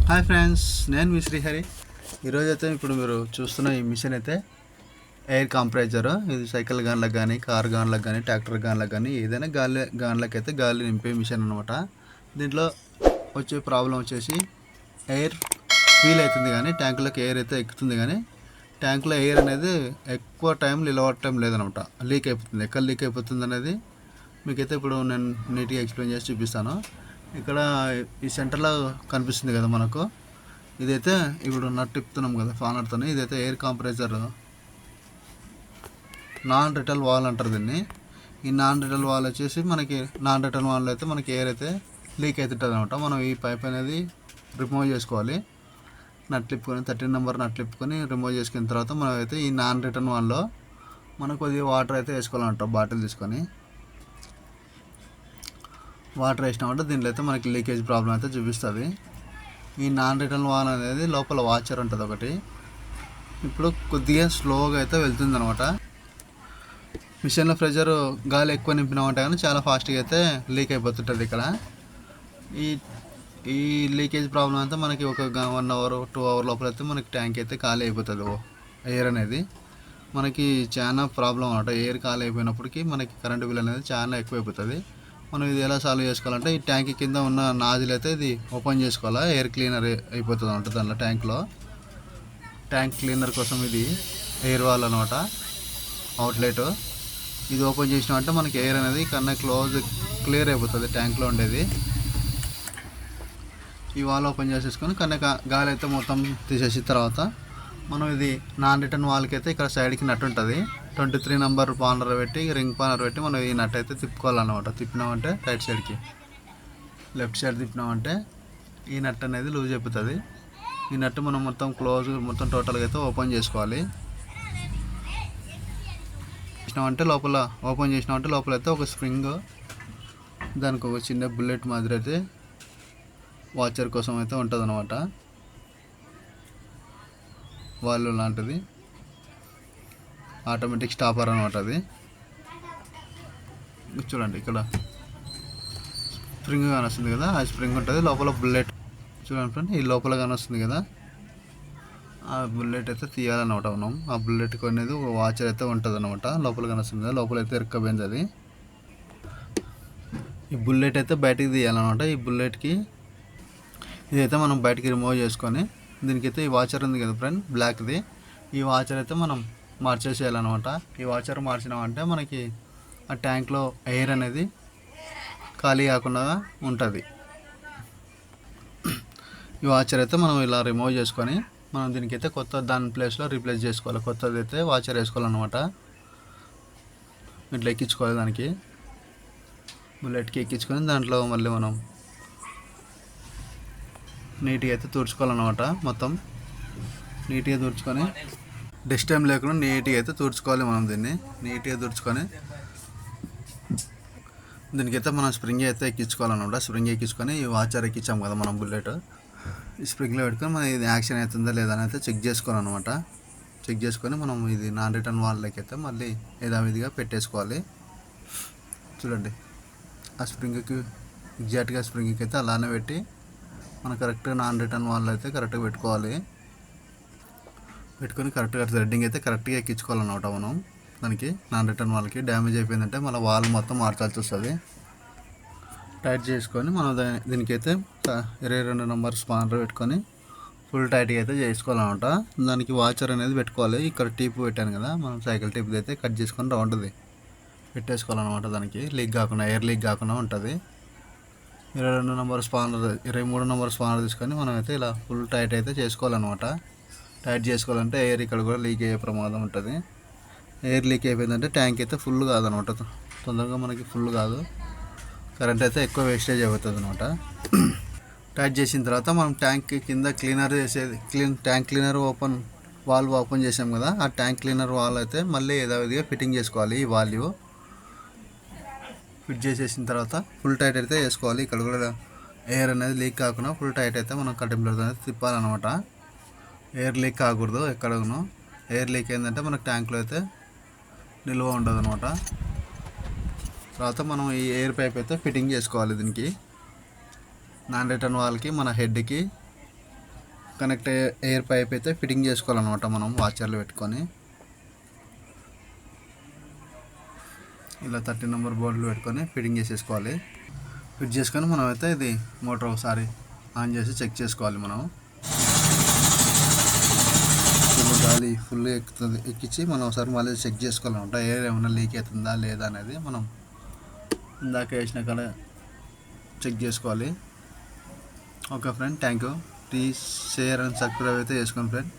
Hi friends, నేను మీ శ్రీహరి. ఈరోజు అయితే ఇప్పుడు మీరు చూస్తున్న ఈ మిషన్ అయితే ఎయిర్ కంప్రెసర్. ఇది సైకిల్ గాన్లకు కానీ, కార్ గాన్లకు కానీ, ట్రాక్టర్ గాన్లకు కానీ, ఏదైనా గాన్లకు అయితే గాలి నింపే మిషన్ అనమాట. దీంట్లో వచ్చే ప్రాబ్లం వచ్చేసి ఎయిర్ ఫీల్ అవుతుంది కానీ ట్యాంకులోకి ఎయిర్ అయితే ఎక్కుతుంది కానీ ట్యాంకులో ఎయిర్ అనేది ఎక్కువ టైం నిలబడటం లేదనమాట. లీక్ అయిపోతుంది. ఎక్కడ లీక్ అయిపోతుంది అనేది మీకైతే ఇప్పుడు నేను నీట్గా ఎక్స్ప్లెయిన్ చేసి చూపిస్తాను. ఇక్కడ ఈ సెంటర్లో కనిపిస్తుంది కదా మనకు, ఇదైతే ఇప్పుడు నట్ తిప్పుతున్నాం కదా ఫానర్తో. ఇదైతే air compressor non return valve అంటారు దీన్ని. ఈ నాన్ రిటర్న్ వాల్ వచ్చేసి మనకి నాన్ రిటర్న్ వాల్ అయితే మనకి ఎయిర్ అయితే లీక్ అవుతుంటుంది అనమాట. మనం ఈ పైప్ అనేది రిమూవ్ చేసుకోవాలి. నట్ తిప్పుకొని 13 నెంబర్ నట్ తిప్పుకొని రిమూవ్ చేసుకున్న తర్వాత మనం అయితే ఈ నాన్ రిటర్న్ వాల్లో మనకు కొద్దిగా వాటర్ అయితే వేసుకోవాలంట. బాటిల్ తీసుకొని వాటర్ వేసినామంటే దీంట్లో అయితే మనకి లీకేజ్ ప్రాబ్లం అయితే చూపిస్తుంది. ఈ నాన్ రిటర్న్ వాల్ అనేది లోపల వాచర్ ఉంటుంది ఒకటి. ఇప్పుడు కొద్దిగా స్లోగా అయితే వెళ్తుంది అనమాట. మిషన్లో ప్రెషర్ గాలి ఎక్కువ నింపినామంటే కానీ చాలా ఫాస్ట్గా అయితే లీక్ అయిపోతుంటుంది. ఇక్కడ ఈ లీకేజ్ ప్రాబ్లం అంతా మనకి ఒక 1 అవర్ 2 అవర్ లోపల అయితే మనకి ట్యాంక్ అయితే ఖాళీ అయిపోతుంది. ఎయిర్ అనేది మనకి చాలా ప్రాబ్లం అనమాట. ఎయిర్ ఖాళీ అయిపోయినప్పటికీ మనకి కరెంటు బిల్ అనేది చాలా ఎక్కువైపోతుంది. మనం ఇది ఎలా సాల్వ్ చేసుకోవాలంటే ఈ ట్యాంక్ కింద ఉన్న నాజిల్ అయితే ఇది ఓపెన్ చేసుకోవాలా. ఎయిర్ క్లీనర్ అయిపోతుంది అనమాట దాంట్లో. ట్యాంక్ క్లీనర్ కోసం ఇది ఎయిర్ వాల్ అనమాట, అవుట్లెట్. ఇది ఓపెన్ చేసినామంటే మనకి ఎయిర్ అనేది కన్నా క్లియర్ అయిపోతుంది ట్యాంక్లో ఉండేది. ఈ వాల్ ఓపెన్ చేసేసుకొని కన్నా గాలి అయితే మొత్తం తీసేసిన తర్వాత మనం ఇది నాన్ రిటర్న్ వాల్కి అయితే ఇక్కడ సైడ్కి నట్ ఉంటుంది. 23 నెంబర్ పానర్ పెట్టి రింగ్ పానర్ పెట్టి మనం ఈ నట్ అయితే తిప్పుకోవాలన్నమాట. తిప్పినామంటే రైట్ సైడ్కి, లెఫ్ట్ సైడ్ తిప్పినామంటే ఈ నట్ అనేది లూజ్ అయిపోతుంది. ఈ నట్ మనం మొత్తం టోటల్గా అయితే ఓపెన్ చేసుకోవాలి. ఓపెన్ చేసినామంటే లోపల అయితే ఒక స్ప్రింగ్, దానికి ఒక చిన్న బుల్లెట్ మాదిరి అయితే వాచర్ కోసం అయితే ఉంటుంది అనమాట. వాళ్ళు లాంటిది ఆటోమేటిక్ స్టాపర్ అనమాట. అది చూడండి, ఇక్కడ స్ప్రింగ్ కానొస్తుంది కదా, ఆ స్ప్రింగ్ ఉంటుంది లోపల బుల్లెట్. చూడండి ఫ్రెండ్, ఈ లోపల కానొస్తుంది కదా, ఆ బుల్లెట్ అయితే తీయాలన్నమాట మనం. ఆ బుల్లెట్కి అనేది ఒక వాచర్ అయితే ఉంటుంది అనమాట. లోపల కానొస్తుంది కదా, లోపల అయితే ఇరుక్కపోయింది అది. ఈ బుల్లెట్ అయితే బయటికి తీయాలన్నమాట. ఈ బుల్లెట్కి ఇదైతే మనం బయటికి రిమూవ్ చేసుకొని దీనికైతే ఈ వాచర్ ఉంది కదా ఫ్రెండ్, బ్లాక్ది, ఈ వాచర్ అయితే మనం మార్చేసేయాలన్నమాట. ఈ వాచర్ మార్చినామంటే మనకి ఆ ట్యాంక్లో ఎయిర్ అనేది ఖాళీ కాకుండా ఉంటుంది. ఈ వాచర్ అయితే మనం ఇలా రిమూవ్ చేసుకొని మనం దీనికైతే దాని ప్లేస్లో రీప్లేస్ చేసుకోవాలి. కొత్తది అయితే వాచర్ వేసుకోవాలన్నమాట. ఇట్లా ఎక్కించుకోవాలి, దానికి బుల్లెట్కి ఎక్కించుకొని దాంట్లో మళ్ళీ మనం నీట్గా అయితే తుడుచుకోవాలన్నమాట. మొత్తం నీట్గా తుడుచుకొని డస్ట్ ఏం లేకుండా నీట్గా అయితే తుడుచుకోవాలి. మనం దీన్ని నీట్గా తుడుచుకొని దీనికైతే మనం స్ప్రింగ్ అయితే ఎక్కించుకోవాలన్నమాట. స్ప్రింగ్ ఎక్కించుకొని ఈ వాచర్ ఎక్కించాం కదా మనం బుల్లెట్, ఈ స్ప్రింగ్లో పెట్టుకొని మనం ఇది యాక్షన్ అవుతుందా లేదా అని అయితే చెక్ చేసుకోవాలన్నమాట. చెక్ చేసుకొని మనం ఇది నాన్ రిటర్న్ వాల్లోకి అయితే మళ్ళీ యథావిధిగా పెట్టేసుకోవాలి. చూడండి, ఆ స్ప్రింగ్కి ఎగ్జాక్ట్గా స్ప్రింగ్కి అయితే అలానే పెట్టి మనం కరెక్ట్గా నాన్ రిటర్న్ వాల్ అయితే కరెక్ట్గా పెట్టుకొని కరెక్ట్గా థ్రెడ్డింగ్ అయితే కరెక్ట్గా ఎక్కించుకోవాలన్నమాట. మనం దానికి నాన్ రిటర్న్ వాల్కి డ్యామేజ్ అయిపోయిందంటే మళ్ళీ వాల్ మొత్తం మార్చాల్సి వస్తుంది. టైట్ చేసుకొని మనం దీనికైతే 22 నెంబర్ స్పానర్ పెట్టుకొని ఫుల్ టైట్గా అయితే చేసుకోవాలన్నమాట. దానికి వాచర్ అనేది పెట్టుకోవాలి. ఇక్కడ టీప్ పెట్టాను కదా, మనం సైకిల్ టీప్ అయితే కట్ చేసుకొని రౌండ్ది పెట్టేసుకోవాలన్నమాట. దానికి లీక్ కాకుండా, ఎయిర్ లీక్ కాకుండా ఉంటుంది. 22 నెంబర్ స్పానర్ 23 నెంబర్ స్పానర్ తీసుకొని మనం అయితే ఇలా ఫుల్ టైట్ అయితే చేసుకోవాలన్నమాట. టైట్ చేసుకోవాలంటే ఎయిర్ ఇక్కడ కూడా లీక్ అయ్యే ప్రమాదం ఉంటుంది. ఎయిర్ లీక్ అయిపోయిందంటే ట్యాంక్ అయితే ఫుల్ కాదనమాట. తొందరగా మనకి ఫుల్ కాదు, కరెంట్ అయితే ఎక్కువ వేస్టేజ్ అవుతుంది అనమాట. టైట్ చేసిన తర్వాత మనం ట్యాంక్ కింద cleaner tank cleaner valve open చేసాం కదా, ఆ ట్యాంక్ క్లీనర్ వాల్ అయితే మళ్ళీ యథావిధిగా ఫిట్టింగ్ చేసుకోవాలి. ఈ వాల్వ్ ఫిట్ చేసేసిన తర్వాత ఫుల్ టైట్ అయితే వేసుకోవాలి. ఇక్కడ కూడా ఎయిర్ అనేది లీక్ కాకుండా ఫుల్ టైట్ అయితే మనం కంటెంప్లర్ అనేది తిప్పాలన్నమాట. ఎయిర్ లీక్ కాకూడదు ఎక్కడను. ఎయిర్ లీక్ అయిందంటే మనకు ట్యాంక్లో అయితే నిల్వ ఉండదు అనమాట. తర్వాత మనం ఈ ఎయిర్ పైప్ అయితే ఫిట్టింగ్ చేసుకోవాలి. దీనికి నాన్ రిటర్న్ వాల్కి మన హెడ్కి కనెక్ట్ అయ్యే ఎయిర్ పైప్ అయితే ఫిట్టింగ్ చేసుకోవాలన్నమాట మనం వాచర్లు పెట్టుకొని. ఇలా 13 నెంబర్ బోర్డులు పెట్టుకొని ఫిట్టింగ్ చేసేసుకోవాలి. ఫిట్ చేసుకొని మనం అయితే ఇది మోటార్ ఒకసారి ఆన్ చేసి చెక్ చేసుకోవాలి. మనం గాలి ఫుల్ ఎక్కుతుంది, ఎక్కించి మనం ఒకసారి మళ్ళీ చెక్ చేసుకోవాలన్నమాట. ఎయిర్ ఏమైనా లీక్ అవుతుందా లేదా అనేది మనం ఇందాక వేసిన కల చెక్ చేసుకోవాలి. Okay friend, thank you. Please share and subscribe అయితే చేసుకోండి ఫ్రెండ్.